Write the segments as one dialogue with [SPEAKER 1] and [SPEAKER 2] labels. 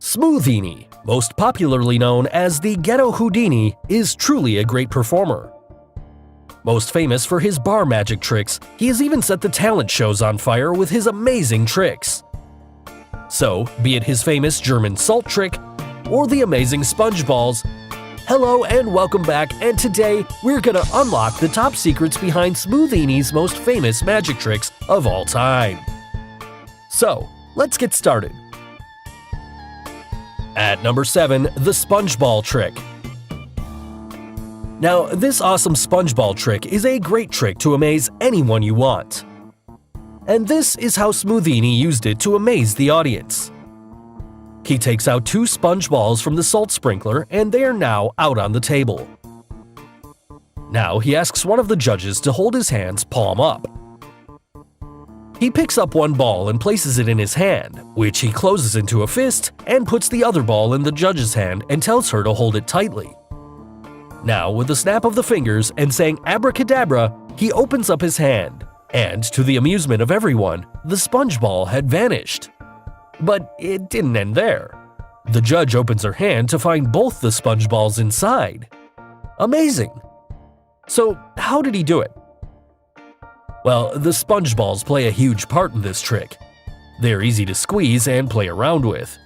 [SPEAKER 1] Smoothini, most popularly known as the Ghetto Houdini, is truly a great performer. Most famous for his bar magic tricks, he has even set the talent shows on fire with his amazing tricks. So, be it his famous German salt trick, or the amazing sponge balls, hello and welcome back, and today we're gonna unlock the top secrets behind Smoothini's most famous magic tricks of all time. So, let's get started. At number 7, the sponge ball trick. Now, this awesome sponge ball trick is a great trick to amaze anyone you want. And this is how Smoothini used it to amaze the audience. He takes out 2 sponge balls from the salt sprinkler and they are now out on the table. Now he asks one of the judges to hold his hands palm up. He picks up one ball and places it in his hand, which he closes into a fist and puts the other ball in the judge's hand and tells her to hold it tightly. Now, with a snap of the fingers and saying abracadabra, he opens up his hand, and to the amusement of everyone, the sponge ball had vanished. But it didn't end there. The judge opens her hand to find both the sponge balls inside. Amazing! So, how did he do it? Well, the sponge balls play a huge part in this trick. They're easy to squeeze and play around with.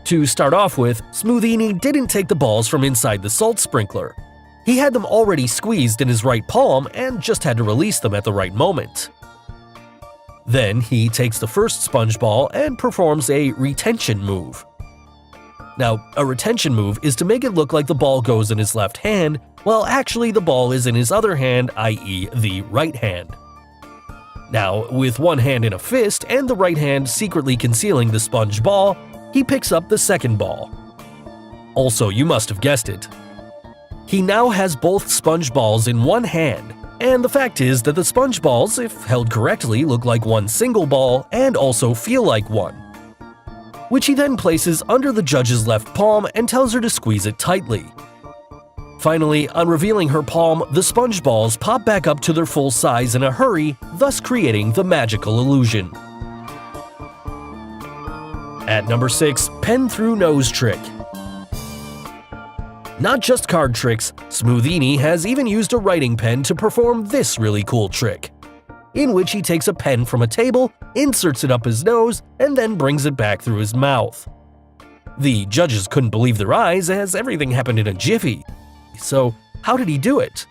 [SPEAKER 1] To start off with, Smoothini didn't take the balls from inside the salt sprinkler. He had them already squeezed in his right palm and just had to release them at the right moment. Then he takes the first sponge ball and performs a retention move. Now, a retention move is to make it look like the ball goes in his left hand, while actually the ball is in his other hand, i.e. the right hand. Now, with one hand in a fist and the right hand secretly concealing the sponge ball, he picks up the second ball. Also, you must have guessed it. He now has both sponge balls in one hand, and the fact is that the sponge balls, if held correctly, look like one single ball and also feel like one, which he then places under the judge's left palm and tells her to squeeze it tightly. Finally, on revealing her palm, the sponge balls pop back up to their full size in a hurry, thus creating the magical illusion. At number 6, pen through nose trick. Not just card tricks, Smoothini has even used a writing pen to perform this really cool trick, in which he takes a pen from a table, inserts it up his nose, and then brings it back through his mouth. The judges couldn't believe their eyes as everything happened in a jiffy. So, how did he do it?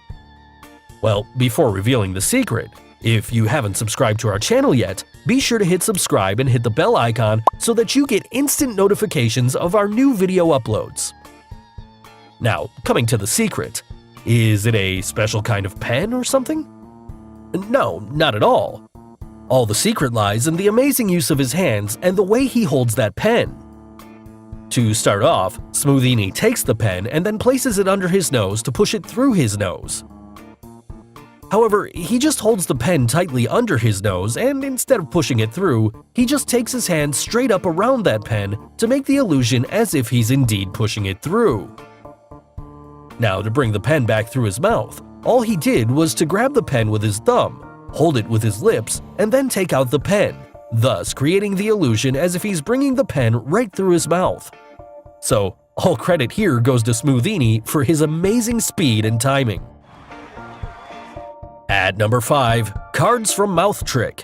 [SPEAKER 1] Well, before revealing the secret, if you haven't subscribed to our channel yet, be sure to hit subscribe and hit the bell icon so that you get instant notifications of our new video uploads. Now, coming to the secret, is it a special kind of pen or something? No, not at all. All the secret lies in the amazing use of his hands and the way he holds that pen. To start off, Smoothini takes the pen and then places it under his nose to push it through his nose. However, he just holds the pen tightly under his nose and instead of pushing it through, he just takes his hand straight up around that pen to make the illusion as if he's indeed pushing it through. Now, to bring the pen back through his mouth, all he did was to grab the pen with his thumb, hold it with his lips, and then take out the pen, thus creating the illusion as if he's bringing the pen right through his mouth. So, all credit here goes to Smoothini for his amazing speed and timing. At number 5, cards from mouth trick.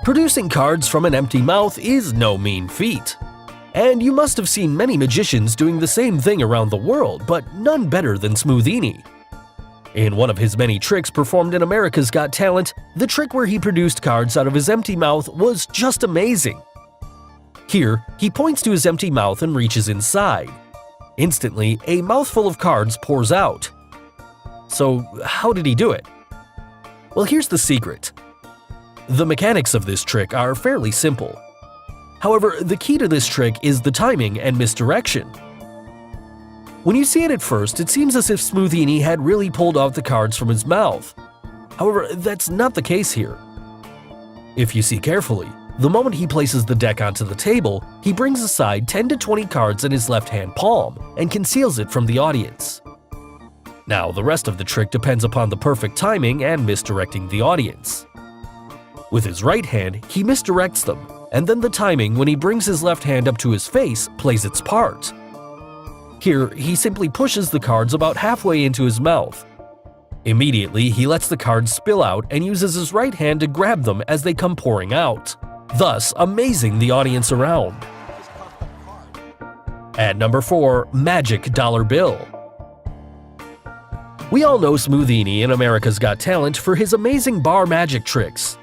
[SPEAKER 1] Producing cards from an empty mouth is no mean feat. And you must have seen many magicians doing the same thing around the world, but none better than Smoothini. In one of his many tricks performed in America's Got Talent, the trick where he produced cards out of his empty mouth was just amazing. Here, he points to his empty mouth and reaches inside. Instantly, a mouthful of cards pours out. So, how did he do it? Well, here's the secret. The mechanics of this trick are fairly simple. However, the key to this trick is the timing and misdirection. When you see it at first, it seems as if Smoothini had really pulled out the cards from his mouth. However, that's not the case here. If you see carefully, the moment he places the deck onto the table, he brings aside 10 to 20 cards in his left-hand palm and conceals it from the audience. Now, the rest of the trick depends upon the perfect timing and misdirecting the audience. With his right hand, he misdirects them, and then the timing when he brings his left hand up to his face plays its part. Here, he simply pushes the cards about halfway into his mouth. Immediately, he lets the cards spill out and uses his right hand to grab them as they come pouring out, thus amazing the audience around. At number 4, Magic Dollar Bill. We all know Smoothini in America's Got Talent for his amazing bar magic tricks.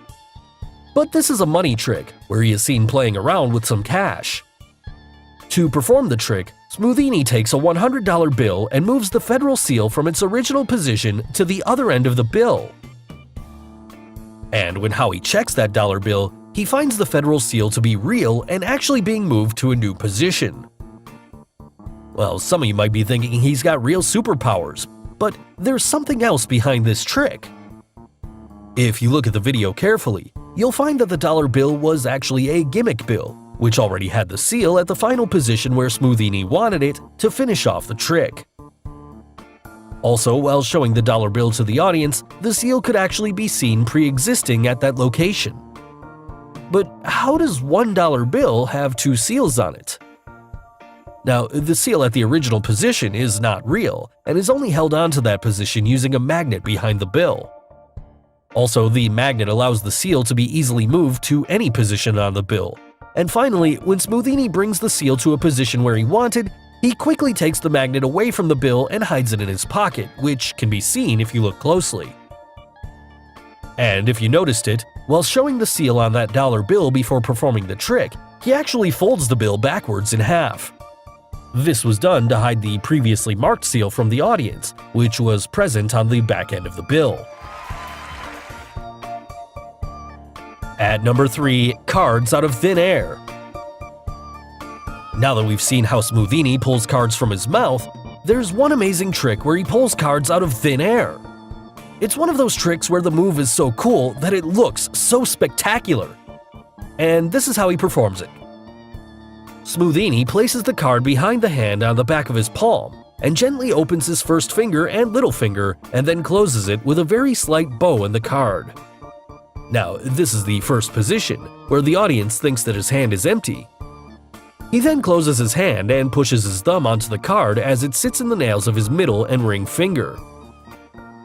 [SPEAKER 1] But this is a money trick, where he is seen playing around with some cash. To perform the trick, Smoothini takes a $100 bill and moves the federal seal from its original position to the other end of the bill. And when Howie checks that dollar bill, he finds the federal seal to be real and actually being moved to a new position. Well, some of you might be thinking he's got real superpowers, but there's something else behind this trick. If you look at the video carefully, you'll find that the dollar bill was actually a gimmick bill, which already had the seal at the final position where Smoothini wanted it to finish off the trick. Also, while showing the dollar bill to the audience, the seal could actually be seen pre-existing at that location. But how does $1 bill have 2 seals on it? Now, the seal at the original position is not real, and is only held onto that position using a magnet behind the bill. Also, the magnet allows the seal to be easily moved to any position on the bill. And finally, when Smoothini brings the seal to a position where he wanted, he quickly takes the magnet away from the bill and hides it in his pocket, which can be seen if you look closely. And if you noticed it, while showing the seal on that dollar bill before performing the trick, he actually folds the bill backwards in half. This was done to hide the previously marked seal from the audience, which was present on the back end of the bill. At number 3, Cards Out of Thin Air. Now that we've seen how Smoothini pulls cards from his mouth, there's one amazing trick where he pulls cards out of thin air. It's one of those tricks where the move is so cool that it looks so spectacular. And this is how he performs it. Smoothini places the card behind the hand on the back of his palm, and gently opens his first finger and little finger, and then closes it with a very slight bow in the card. Now, this is the first position, where the audience thinks that his hand is empty. He then closes his hand and pushes his thumb onto the card as it sits in the nails of his middle and ring finger.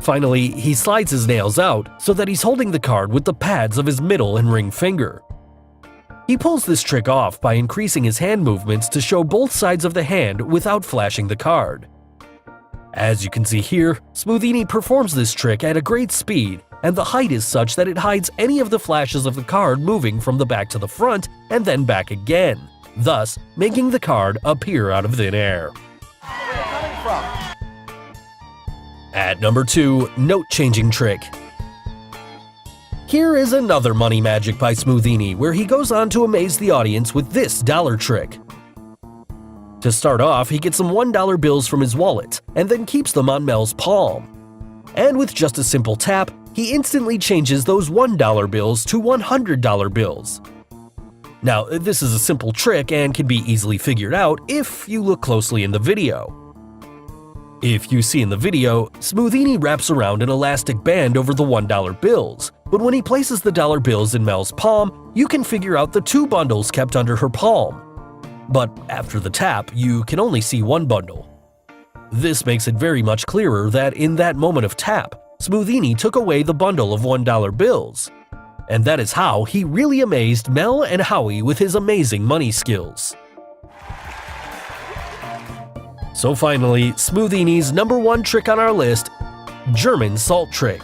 [SPEAKER 1] Finally, he slides his nails out so that he's holding the card with the pads of his middle and ring finger. He pulls this trick off by increasing his hand movements to show both sides of the hand without flashing the card. As you can see here, Smoothini performs this trick at a great speed, and the height is such that it hides any of the flashes of the card moving from the back to the front and then back again, thus making the card appear out of thin air. At number 2, Note-Changing Trick. Here is another money magic by Smoothini where he goes on to amaze the audience with this dollar trick. To start off, he gets some $1 bills from his wallet and then keeps them on Mel's palm. And with just a simple tap, he instantly changes those $1 bills to $100 bills. Now, this is a simple trick and can be easily figured out if you look closely in the video. If you see in the video, Smoothini wraps around an elastic band over the $1 bills, but when he places the dollar bills in Mel's palm, you can figure out the 2 bundles kept under her palm. But after the tap, you can only see 1 bundle. This makes it very much clearer that in that moment of tap, Smoothini took away the bundle of $1 bills. And that is how he really amazed Mel and Howie with his amazing money skills. So finally, Smoothini's number 1 trick on our list, German Salt Trick.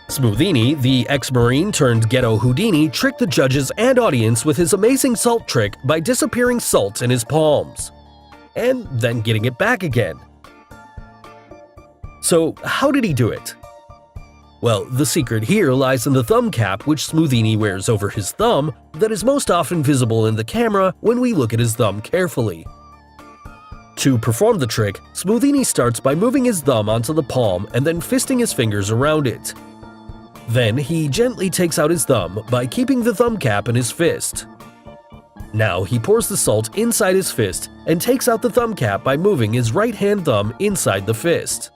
[SPEAKER 1] Smoothini, the ex-Marine turned ghetto Houdini, tricked the judges and audience with his amazing salt trick by disappearing salt in his palms, and then getting it back again. So how did he do it? Well, the secret here lies in the thumb cap which Smoothini wears over his thumb that is most often visible in the camera when we look at his thumb carefully. To perform the trick, Smoothini starts by moving his thumb onto the palm and then fisting his fingers around it. Then he gently takes out his thumb by keeping the thumb cap in his fist. Now he pours the salt inside his fist and takes out the thumb cap by moving his right hand thumb inside the fist.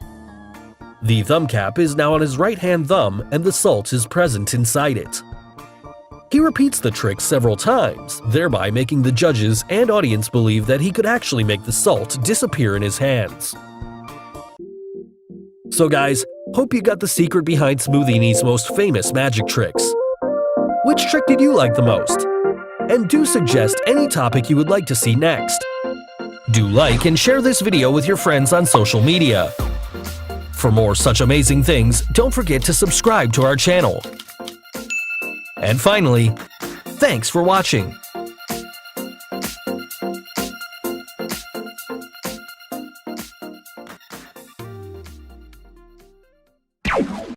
[SPEAKER 1] The thumb cap is now on his right hand thumb and the salt is present inside it. He repeats the trick several times, thereby making the judges and audience believe that he could actually make the salt disappear in his hands. So guys, hope you got the secret behind Smoothini's most famous magic tricks. Which trick did you like the most? And do suggest any topic you would like to see next. Do like and share this video with your friends on social media. For more such amazing things, don't forget to subscribe to our channel. And finally, thanks for watching.